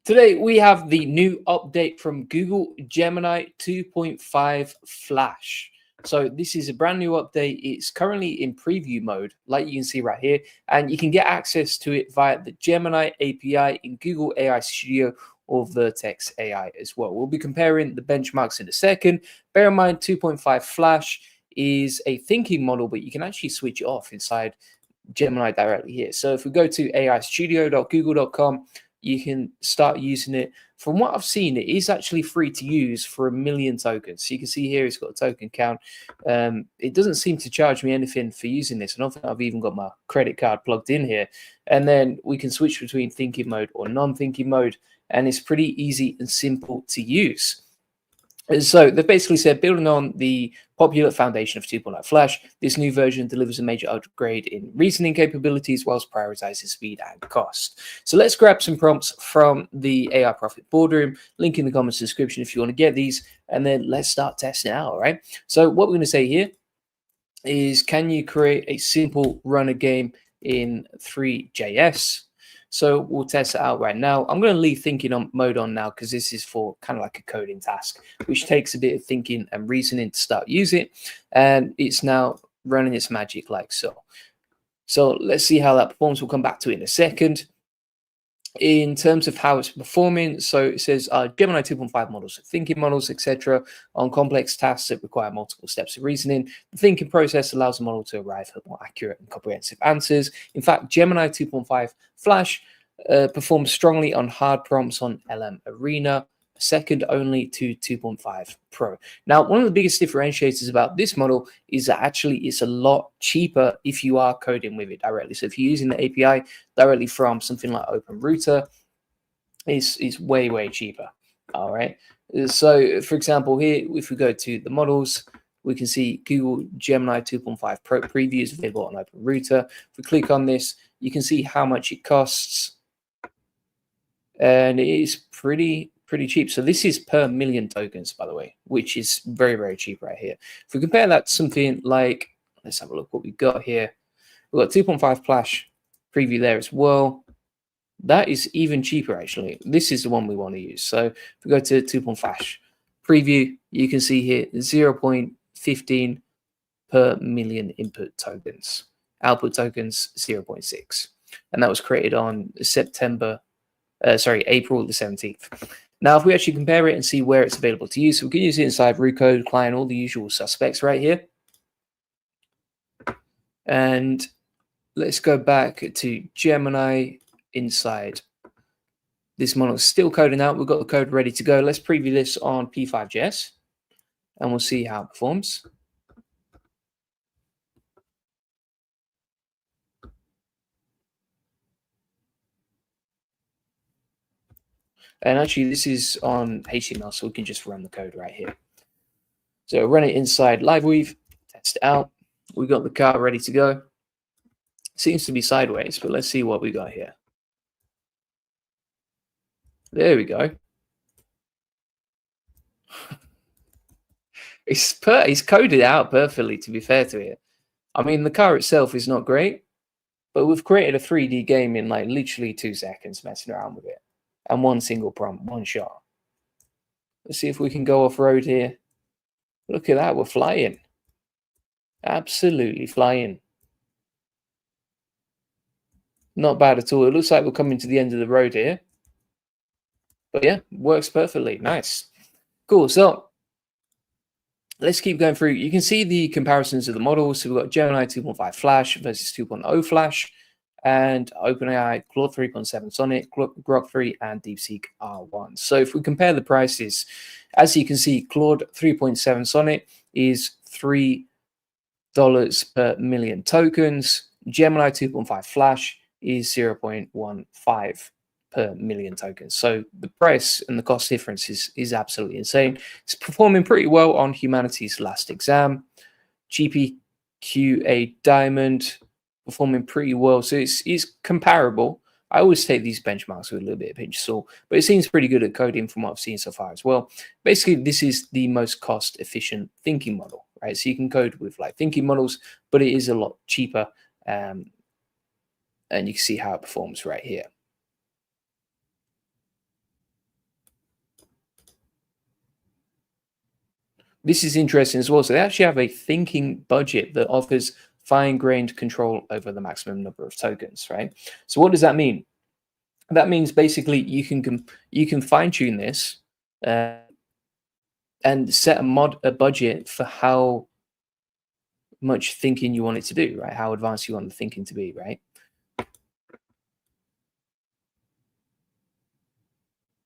Today, we have the new update from Google Gemini 2.5 Flash. So this is a brand new update. It's currently in preview mode, like you can see right here, and you can get access to it via the Gemini API in Google AI Studio or Vertex AI as well. We'll be comparing the benchmarks in a second. Bear in mind, 2.5 Flash is a thinking model, but you can actually switch it off inside Gemini directly here. So if we go to aistudio.google.com, you can start using it. From what I've seen, it is actually free to use for 1 million tokens. So you can see here it's got a token count. It doesn't seem to charge me anything for using this. I don't think I've even got my credit card plugged in here. And then we can switch between thinking mode or non-thinking mode. And it's pretty easy and simple to use. So they've basically said, building on the popular foundation of 2.0 Flash, this new version delivers a major upgrade in reasoning capabilities whilst prioritizing speed and cost. So let's grab some prompts from the AI Profit Boardroom. Link in the comments description if you want to get these, and then let's start testing out, all right? So what we're going to say here is, can you create a simple runner game in Three.js? So we'll test it out right now. I'm going to leave thinking mode on now because this is for kind of like a coding task, which takes a bit of thinking and reasoning to start using it. And it's now running its magic like so. So let's see how that performs. We'll come back to it in a second. In terms of how it's performing, so it says Gemini 2.5 models, thinking models, etc. on complex tasks that require multiple steps of reasoning. The thinking process allows the model to arrive at more accurate and comprehensive answers. In fact, Gemini 2.5 Flash performs strongly on hard prompts on LM Arena, second only to 2.5 Pro. Now, one of the biggest differentiators about this model is that actually it's a lot cheaper if you are coding with it directly. So if you're using the API directly from something like OpenRouter, it's way, way cheaper. All right. So for example, here, if we go to the models, we can see Google Gemini 2.5 Pro preview is available on OpenRouter. If we click on this, you can see how much it costs. And it is pretty cheap. So this is per million tokens, by the way, which is very, very cheap right here. If we compare that to something like, let's have a look what we got here. We've got 2.5 Flash preview there as well. That is even cheaper, actually. This is the one we want to use. So if we go to 2.5 Flash preview, you can see here 0.15 per million input tokens. Output tokens 0.6. And that was created on April the 17th. Now, if we actually compare it and see where it's available to use, so we can use it inside Rucode, Client, all the usual suspects right here. And let's go back to Gemini inside. This model is still coding out. We've got the code ready to go. Let's preview this on P5.js, and we'll see how it performs. And actually, this is on HTML, so we can just run the code right here. So run it inside LiveWeave, test it out. We've got the car ready to go. Seems to be sideways, but let's see what we got here. There we go. It's coded out perfectly, to be fair to it. I mean, the car itself is not great, but we've created a 3D game in like literally 2 seconds messing around with it. And one single prompt, one shot. Let's see if we can go off-road here. Look at that, we're flying. Absolutely flying. Not bad at all. It looks like we're coming to the end of the road here. But yeah, works perfectly. Nice. Cool. So let's keep going through. You can see the comparisons of the models. So we've got Gemini 2.5 Flash versus 2.0 Flash, and OpenAI Claude 3.7 Sonnet, Grok 3, and DeepSeek R1. So if we compare the prices, as you can see, Claude 3.7 Sonnet is $3 per million tokens. Gemini 2.5 Flash is 0.15 per million tokens. So the price and the cost difference is absolutely insane. It's performing pretty well on humanity's last exam. GPQA Diamond performing pretty well. So it's comparable. I always take these benchmarks with a little bit of pinch of salt, but it seems pretty good at coding from what I've seen so far as well. Basically, this is the most cost efficient thinking model, right? So you can code with like thinking models, but it is a lot cheaper. And you can see how it performs right here. This is interesting as well. So they actually have a thinking budget that offers fine-grained control over the maximum number of tokens, right? So what does that mean? That means basically you can fine-tune this and set a budget for how much thinking you want it to do, right? How advanced you want the thinking to be, right?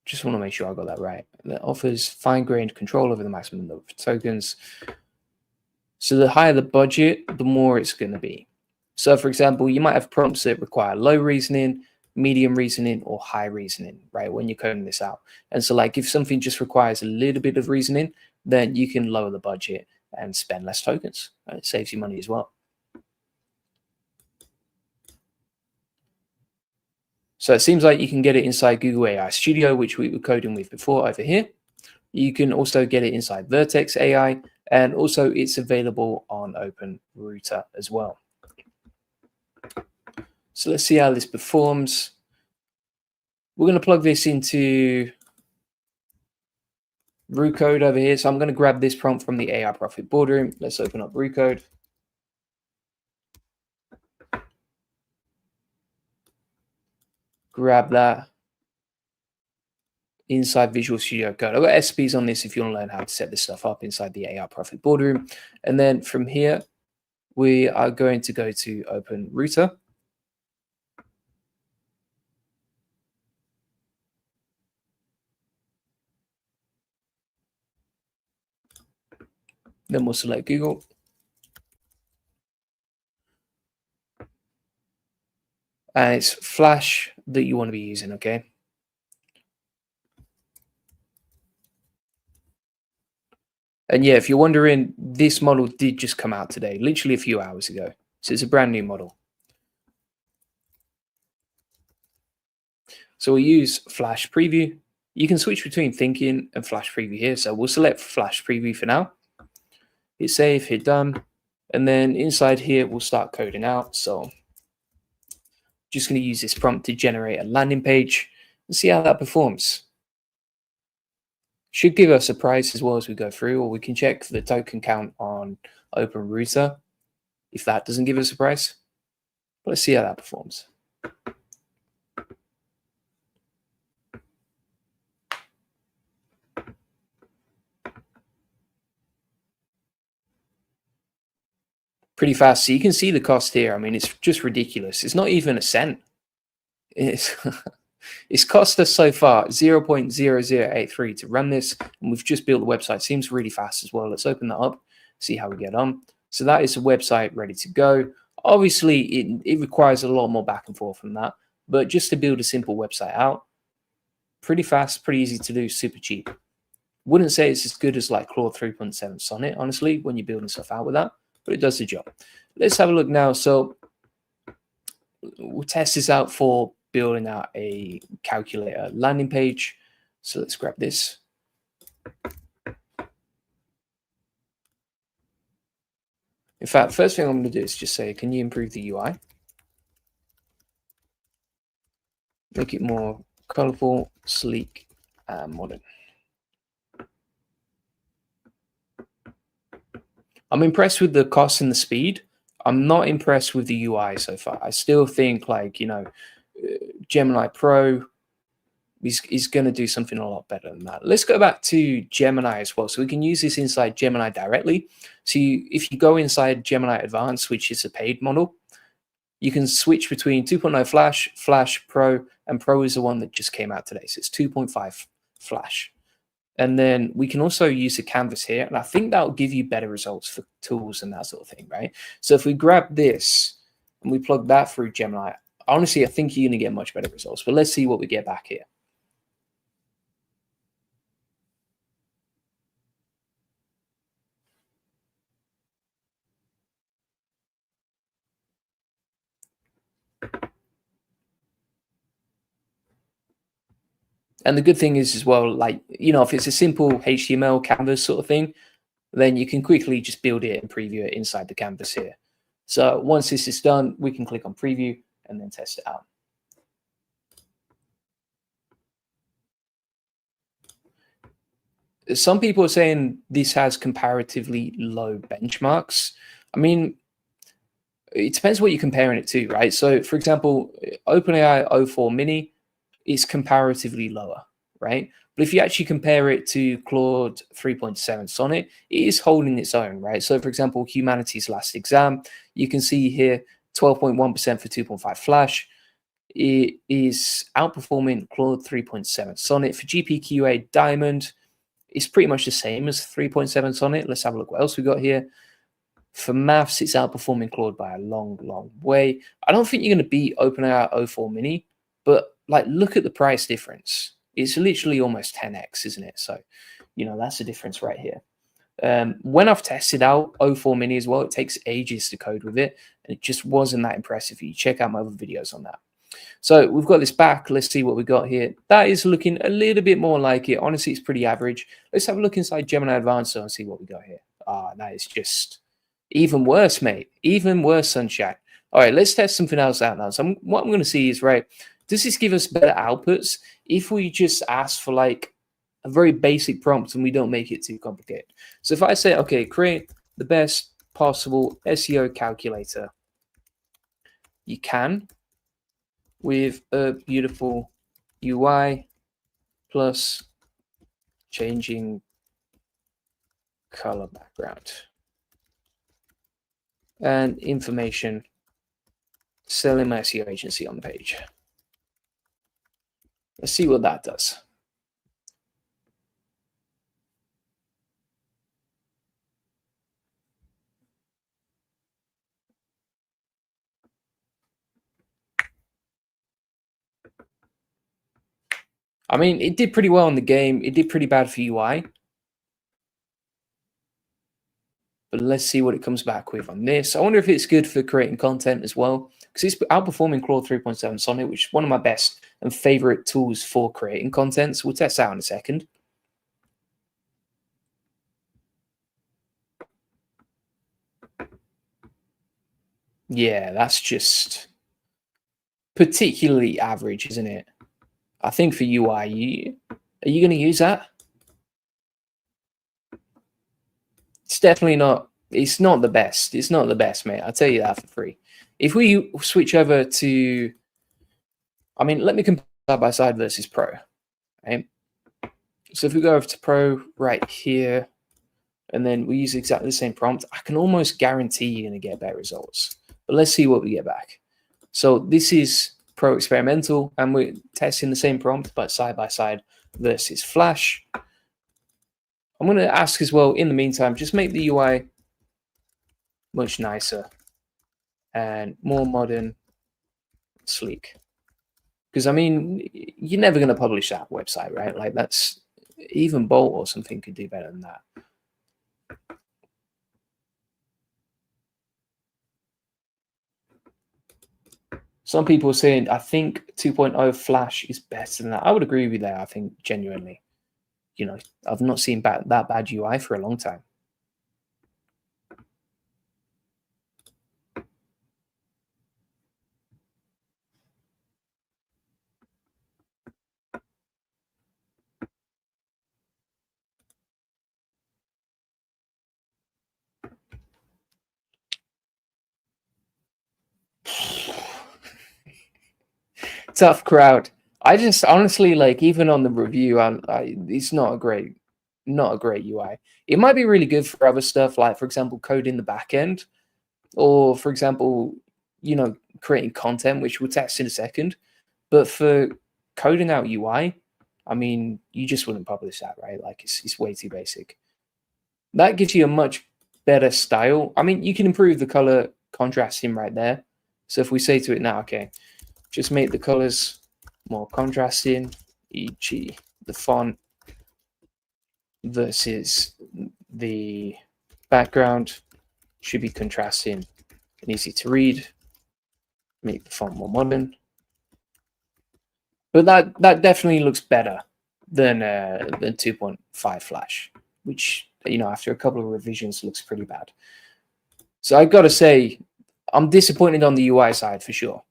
Just want to make sure I got that right. That offers fine-grained control over the maximum number of tokens. So the higher the budget, the more it's going to be. So for example, you might have prompts that require low reasoning, medium reasoning, or high reasoning, right? When you're coding this out. And so like if something just requires a little bit of reasoning, then you can lower the budget and spend less tokens. Right? It saves you money as well. So it seems like you can get it inside Google AI Studio, which we were coding with before over here. You can also get it inside Vertex AI, and also it's available on OpenRouter as well. So let's see how this performs. We're going to plug this into RuCode over here. So I'm going to grab this prompt from the AI Profit Boardroom. Let's open up RuCode. Grab that inside Visual Studio Code. I've got SPs on this if you want to learn how to set this stuff up inside the AI Profit Boardroom. And then from here, we are going to go to OpenRouter. Then we'll select Google. And it's Flash that you want to be using, okay? And yeah, if you're wondering, this model did just come out today, literally a few hours ago. So it's a brand new model. So we'll use Flash Preview. You can switch between Thinking and Flash Preview here. So we'll select Flash Preview for now. Hit Save, hit Done. And then inside here, we'll start coding out. So just going to use this prompt to generate a landing page and see how that performs. Should give us a price as well as we go through, or we can check the token count on OpenRouter if that doesn't give us a price. But let's see how that performs. Pretty fast. So you can see the cost here. I mean, it's just ridiculous. It's not even a cent. It's cost us so far 0.0083 to run this, and we've just built the website. Seems really fast as well. Let's open that up, see how we get on. So that is a website ready to go. Obviously, it requires a lot more back and forth from that, but just to build a simple website out, pretty fast, pretty easy to do, super cheap. Wouldn't say it's as good as like Claude 3.7 Sonnet, honestly, when you're building stuff out with that, but it does the job. Let's have a look now. So we'll test this out for building out a calculator landing page. So let's grab this. In fact, first thing I'm going to do is just say, can you improve the UI? Make it more colorful, sleek, and modern. I'm impressed with the cost and the speed. I'm not impressed with the UI so far. I still think like, you know, Gemini Pro is going to do something a lot better than that. Let's go back to Gemini as well. So we can use this inside Gemini directly. So if you go inside Gemini Advanced, which is a paid model, you can switch between 2.0 Flash, Flash Pro, and Pro is the one that just came out today. So it's 2.5 Flash. And then we can also use a canvas here. And I think that'll give you better results for tools and that sort of thing, right? So if we grab this and we plug that through Gemini, honestly, I think you're going to get much better results. But let's see what we get back here. And the good thing is as well, like, you know, if it's a simple HTML canvas sort of thing, then you can quickly just build it and preview it inside the canvas here. So once this is done, we can click on preview and then test it out. Some people are saying this has comparatively low benchmarks. I mean, it depends what you're comparing it to, right? So, for example, OpenAI O4 Mini is comparatively lower, right? But if you actually compare it to Claude 3.7 Sonnet, it is holding its own, right? So, for example, Humanity's last exam, you can see here 12.1% for 2.5 Flash. It is outperforming Claude 3.7 Sonnet. For GPQA Diamond, it's pretty much the same as 3.7 Sonnet. Let's have a look what else we got here. For maths, it's outperforming Claude by a long, long way. I don't think you're going to beat OpenAI O4 Mini, but like, look at the price difference. It's literally almost 10x, isn't it? So, that's the difference right here. When I've tested out O4 Mini as well, it takes ages to code with it, and it just wasn't that impressive. You check out my other videos on that. So we've got this back. Let's see what we got here. That is looking a little bit more like it. Honestly, it's pretty average. Let's have a look inside Gemini Advanced and see what we got here. That is just even worse, mate. Even worse, sunshine. All right, let's test something else out now. So what I'm going to see is, right, does this give us better outputs if we just ask for like a very basic prompt and we don't make it too complicated? So if I say, okay, create the best possible SEO calculator you can with a beautiful UI plus changing color background and information selling my SEO agency on the page. Let's see what that does. I mean, it did pretty well in the game. It did pretty bad for UI. But let's see what it comes back with on this. I wonder if it's good for creating content as well, because it's outperforming Claude 3.7 Sonnet, which is one of my best and favorite tools for creating content. So we'll test out in a second. Yeah, that's just particularly average, isn't it? I think for UI, are you going to use that? It's definitely not. It's not the best. It's not the best, mate. I'll tell you that for free. If we switch over to, I mean, let me compare side by side versus Pro. Right? So if we go over to Pro right here, and then we use exactly the same prompt, I can almost guarantee you're going to get better results. But let's see what we get back. So this is Pro Experimental, and we're testing the same prompt, but side by side versus Flash. I'm going to ask as well, in the meantime, just make the UI much nicer and more modern, sleek. Because, I mean, you're never going to publish that website, right? Like, that's even Bolt or something could do better than that. Some people are saying, I think 2.0 Flash is better than that. I would agree with you there, I think, genuinely. I've not seen that bad UI for a long time. Tough crowd. I just honestly, like, even on the review, it's not a great UI. It might be really good for other stuff, like, for example, code in the back end, or for example, creating content, which we'll test in a second. But for coding out UI, I mean, you just wouldn't publish that, right? Like, it's way too basic. That gives you a much better style. I mean, you can improve the color contrasting right there. So if we say to it now, okay, just make the colors more contrasting, e.g. the font versus the background should be contrasting and easy to read. Make the font more modern. But that definitely looks better than 2.5 Flash, which, after a couple of revisions looks pretty bad. So I got to say, I'm disappointed on the UI side for sure.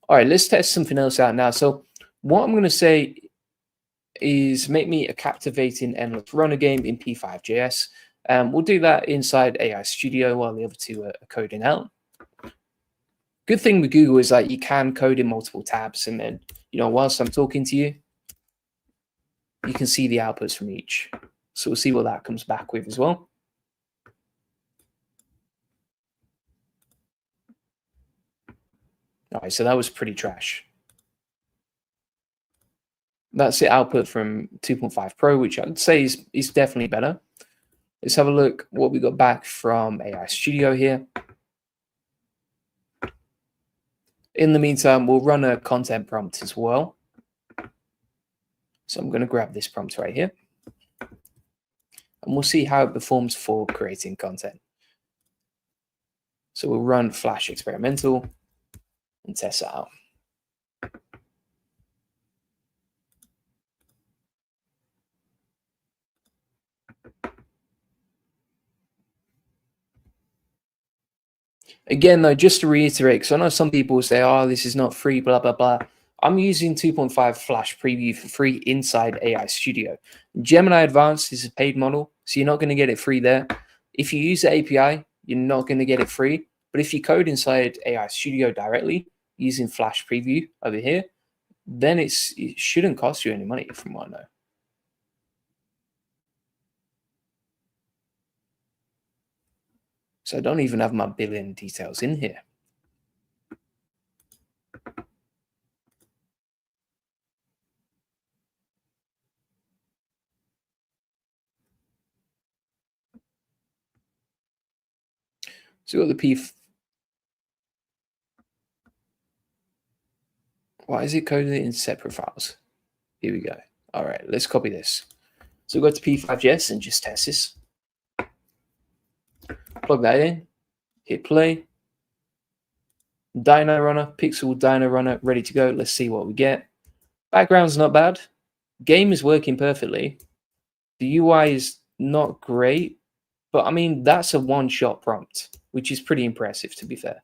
All right, let's test something else out now. So what I'm going to say, is make me a captivating endless runner game in P5.js. We'll do that inside AI Studio while the other two are coding out. Good thing with Google is that you can code in multiple tabs, and then, whilst I'm talking to you, you can see the outputs from each. So we'll see what that comes back with as well. All right, so that was pretty trash. That's the output from 2.5 Pro, which I'd say is definitely better. Let's have a look what we got back from AI Studio here. In the meantime, we'll run a content prompt as well. So I'm going to grab this prompt right here. And we'll see how it performs for creating content. So we'll run Flash experimental and test it out. Again, though, just to reiterate, because I know some people say, oh, this is not free, blah, blah, blah. I'm using 2.5 Flash Preview for free inside AI Studio. Gemini Advanced is a paid model, so you're not going to get it free there. If you use the API, you're not going to get it free. But if you code inside AI Studio directly using Flash Preview over here, then it shouldn't cost you any money, from what I know. So I don't even have my billing details in here. So we've got the Why is it coded in separate files? Here we go. All right, let's copy this. So we'll go to P5.js and just test this. Plug that in, hit play. Dino runner, pixel Dino runner, ready to go. Let's see what we get. Background's not bad. Game is working perfectly. The UI is not great, but I mean, that's a one-shot prompt, which is pretty impressive, to be fair.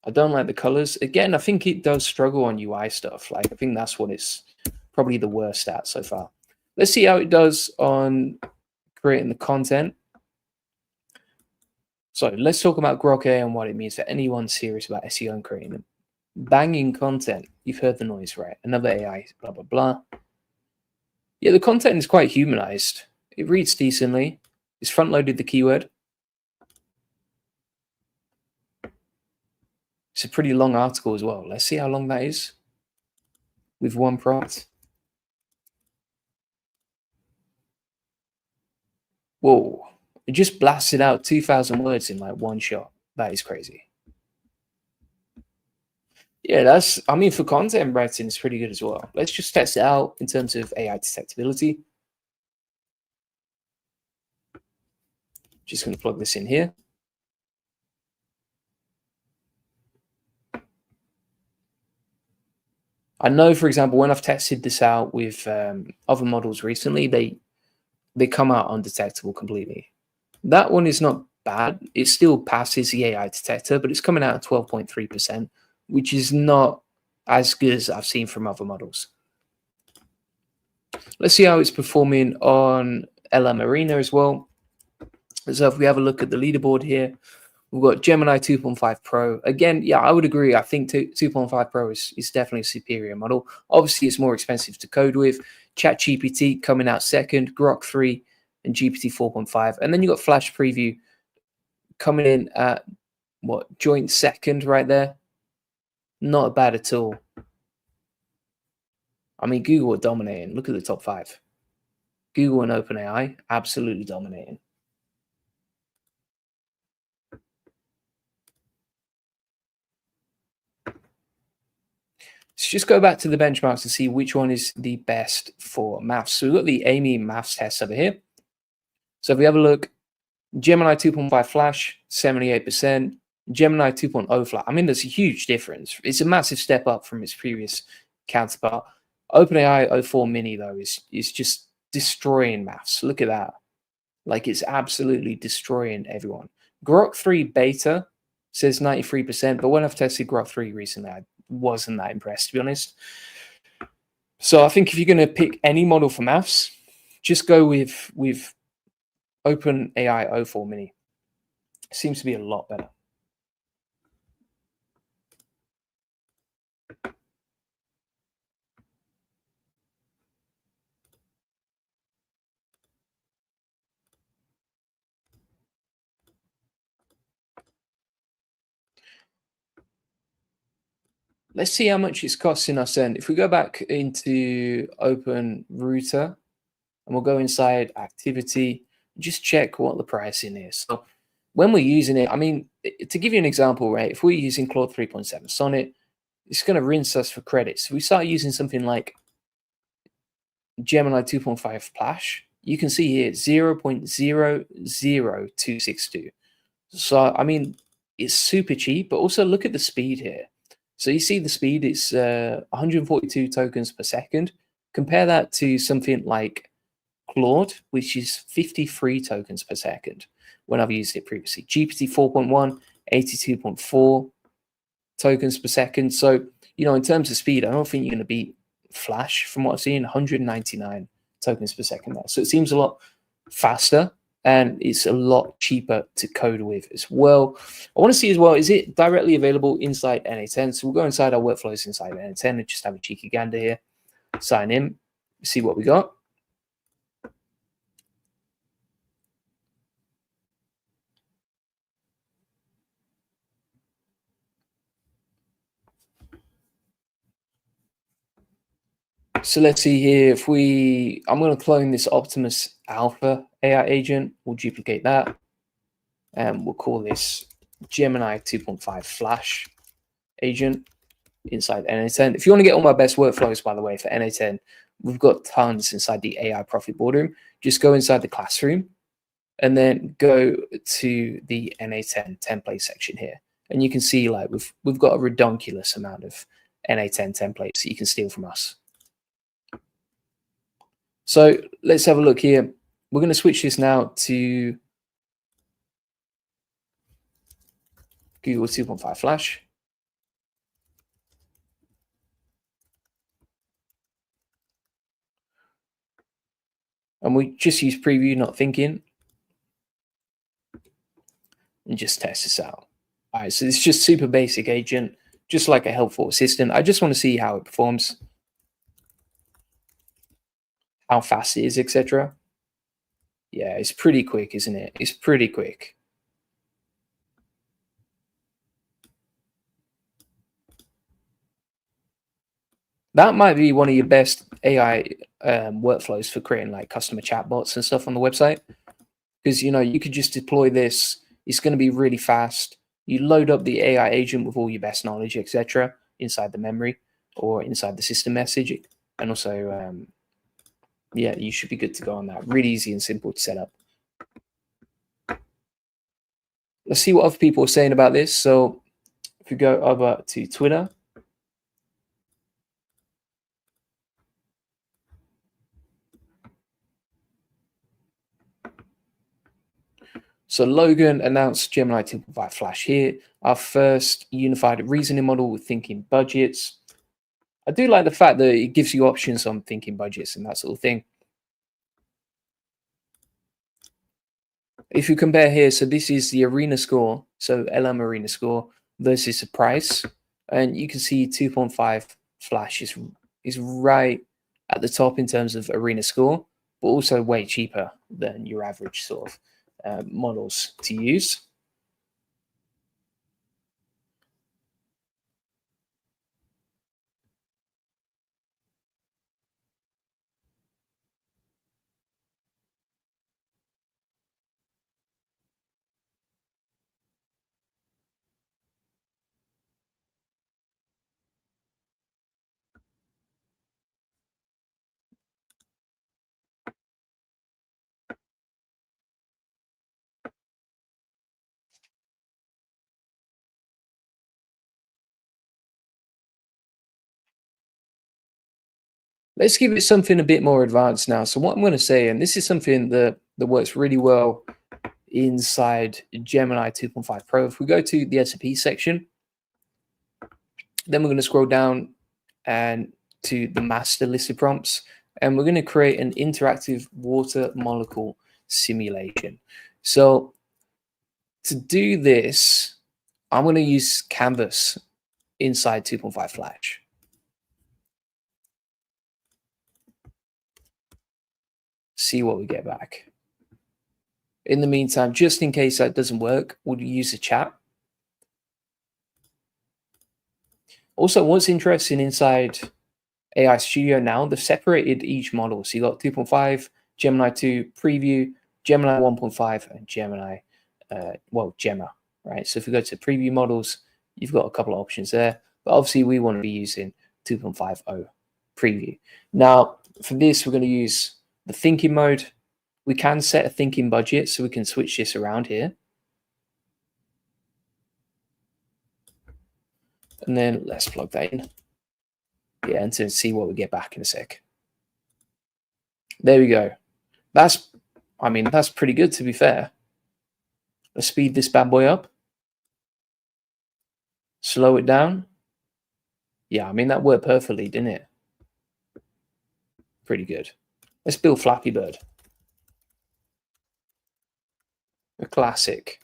I don't like the colors. Again, I think it does struggle on UI stuff. Like, I think that's what it's probably the worst at so far. Let's see how it does on creating the content. So let's talk about Grok AI and what it means for anyone serious about SEO and creating them. Banging content. You've heard the noise, right? Another AI, blah, blah, blah. Yeah, the content is quite humanized. It reads decently. It's front-loaded the keyword. It's a pretty long article as well. Let's see how long that is with one prompt. Whoa. It just blasted out 2,000 words in like one shot. That is crazy. Yeah, I mean, for content writing, it's pretty good as well. Let's just test it out in terms of AI detectability. Just going to plug this in here. I know, for example, when I've tested this out with other models recently, they come out undetectable completely. That one is not bad. It still passes the AI detector, but it's coming out at 12.3%, which is not as good as I've seen from other models. Let's see how it's performing on LM Arena as well. So if we have a look at the leaderboard here, we've got Gemini 2.5 Pro. Again, yeah, I would agree. I think 2.5 Pro is definitely a superior model. Obviously, it's more expensive to code with. ChatGPT coming out second, Grok 3, and GPT 4.5. And then you got Flash Preview coming in at, what, joint second right there. Not bad at all. I mean, Google are dominating. Look at the top 5. Google and OpenAI, absolutely dominating. Let's just go back to the benchmarks to see which one is the best for maths. So we've got the Amy maths test over here. So if we have a look, Gemini 2.5 Flash, 78%. Gemini 2.0 Flash. I mean, there's a huge difference. It's a massive step up from its previous counterpart. OpenAI 04 Mini, though, is just destroying maths. Look at that. Like, it's absolutely destroying everyone. Grok 3 Beta says 93%, but when I've tested Grok 3 recently, wasn't that impressed, to be honest. So I think if you're going to pick any model for maths, just go with OpenAI 04 Mini. It seems to be a lot better. Let's see how much it's costing us then. If we go back into Open Router and we'll go inside activity, just check what the pricing is. So when we're using it, I mean, to give you an example, right? If we're using Claude 3.7 Sonnet, it's going to rinse us for credits. If we start using something like Gemini 2.5 Flash, you can see here 0.00262. So, I mean, it's super cheap, but also look at the speed here. So you see the speed, it's 142 tokens per second. Compare that to something like Claude, which is 53 tokens per second when I've used it previously. GPT 4.1, 82.4 tokens per second. So, you know, in terms of speed, I don't think you're going to beat Flash from what I've seen, 199 tokens per second there. So it seems a lot faster and it's a lot cheaper to code with as well. I want to see as well, is it directly available inside NA10? So we'll go inside our workflows inside NA10 and just have a cheeky gander here. Sign in, see what we got. So let's see here, if I'm going to clone this Optimus Alpha AI agent, we'll duplicate that, and we'll call this Gemini 2.5 Flash agent inside NA10. If you want to get all my best workflows, by the way, for NA10, we've got tons inside the AI Profit Boardroom. Just go inside the classroom and then go to the NA10 template section here. And you can see like we've got a redonkulous amount of NA10 templates that you can steal from us. So let's have a look here. We're going to switch this now to Google 2.5 Flash. And we just use preview, not thinking. And just test this out. All right, so it's just super basic agent, just like a helpful assistant. I just want to see how it performs, how fast it is, etc. Yeah, it's pretty quick, isn't it? It's pretty quick. That might be one of your best AI workflows for creating like customer chatbots and stuff on the website. Because, you know, you could just deploy this. It's going to be really fast. You load up the AI agent with all your best knowledge, etc., inside the memory or inside the system message. And also, yeah, you should be good to go on that. Really easy and simple to set up. Let's see what other people are saying about this. So if we go over to Twitter. So Logan announced Gemini 2.5 Flash here, our first unified reasoning model with thinking budgets. I do like the fact that it gives you options on thinking budgets and that sort of thing. If you compare here, so this is the arena score, so LM arena score versus the price, and you can see 2.5 Flash is right at the top in terms of arena score, but also way cheaper than your average sort of models to use. Let's give it something a bit more advanced now. So what I'm going to say, and this is something that works really well inside Gemini 2.5 Pro. If we go to the SAP section, Then we're going to scroll down and to the master listed prompts, and we're going to create an interactive water molecule simulation. So to do this, I'm going to use Canvas inside 2.5 Flash. See what we get back. In the meantime, just in case that doesn't work, we'll use the chat. Also, what's interesting inside AI Studio now, they've separated each model. So you got 2.5, Gemini 2 preview, Gemini 1.5, and Gemini, Gemma, right? So if we go to preview models, you've got a couple of options there, but obviously we want to be using 2.50 preview. Now, for this, we're going to use the thinking mode. We can set a thinking budget, so we can switch this around here. And then let's plug that in. Yeah, and to see what we get back in a sec. There we go. That's pretty good, to be fair. Let's speed this bad boy up. Slow it down. Yeah, I mean, that worked perfectly, didn't it? Pretty good. Let's build Flappy Bird. A classic.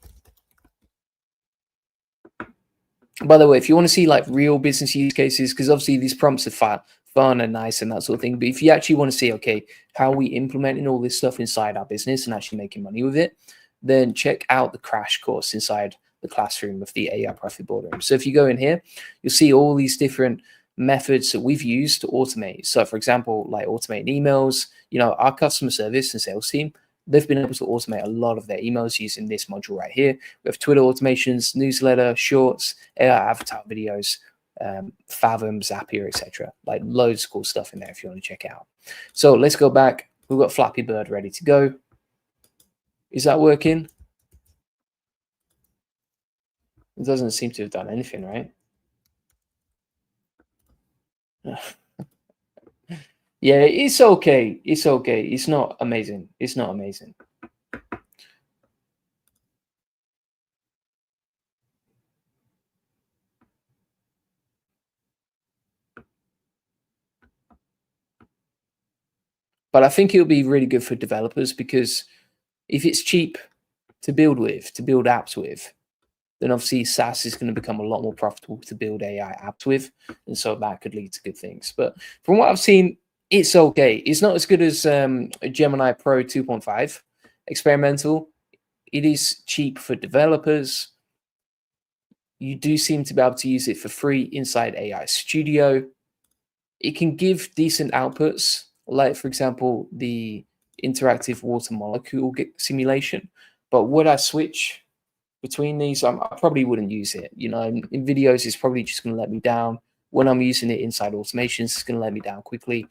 By the way, if you want to see like real business use cases, because obviously these prompts are fun and nice and that sort of thing, but if you actually want to see, okay, how are we implementing all this stuff inside our business and actually making money with it, then check out the crash course inside the classroom of the AI Profit Boardroom. So if you go in here, you'll see all these different methods that we've used to automate. So for example, like automating emails, our customer service and sales team, they've been able to automate a lot of their emails using this module right here. We have Twitter automations, newsletter, shorts, AI avatar videos, Fathom, Zapier, etc. Like loads of cool stuff in there if you want to check it out. So let's go back. We've got Flappy Bird ready to go. Is that working? It doesn't seem to have done anything, right? Yeah, it's okay. It's okay. It's not amazing. It's not amazing. But I think it'll be really good for developers, because if it's cheap to build with, to build apps with, then obviously SaaS is going to become a lot more profitable to build AI apps with. And so that could lead to good things. But from what I've seen, it's okay. It's not as good as Gemini Pro 2.5 experimental. It is cheap for developers. You do seem to be able to use it for free inside AI Studio. It can give decent outputs, like, for example, the interactive water molecule simulation. But would I switch between these? I probably wouldn't use it. In videos, it's probably just going to let me down. When I'm using it inside automations, it's going to let me down quickly.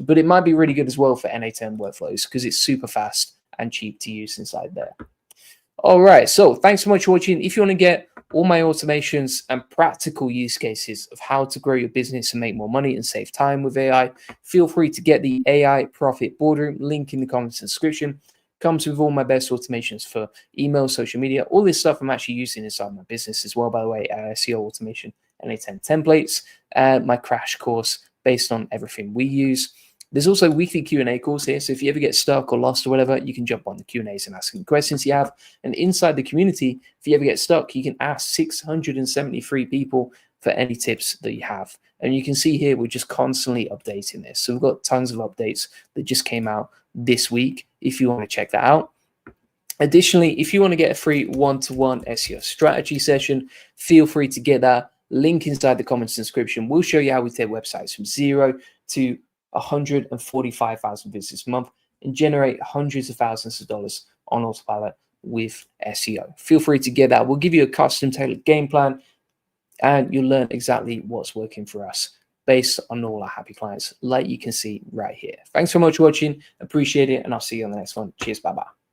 But it might be really good as well for NA10 workflows, because it's super fast and cheap to use inside there. All right, so thanks so much for watching. If you want to get all my automations and practical use cases of how to grow your business and make more money and save time with AI, feel free to get the AI Profit Boardroom, link in the comments and description. Comes with all my best automations for email, social media, all this stuff I'm actually using inside my business as well, by the way, SEO automation, NA10 templates, and my crash course based on everything we use. There's also weekly Q&A calls here, so if you ever get stuck or lost or whatever, you can jump on the Q&As and ask any questions you have. And inside the community, if you ever get stuck, you can ask 673 people for any tips that you have. And you can see here, we're just constantly updating this. So we've got tons of updates that just came out this week, if you want to check that out. Additionally, if you want to get a free one-to-one SEO strategy session, feel free to get that. Link inside the comments description. We'll show you how we take websites from 0 to 145,000 visits a month and generate hundreds of thousands of dollars on autopilot with SEO. Feel free to get that. We'll give you a custom tailored game plan, and you'll learn exactly what's working for us based on all our happy clients, like you can see right here. Thanks so much for watching. Appreciate it, and I'll see you on the next one. Cheers. Bye-bye.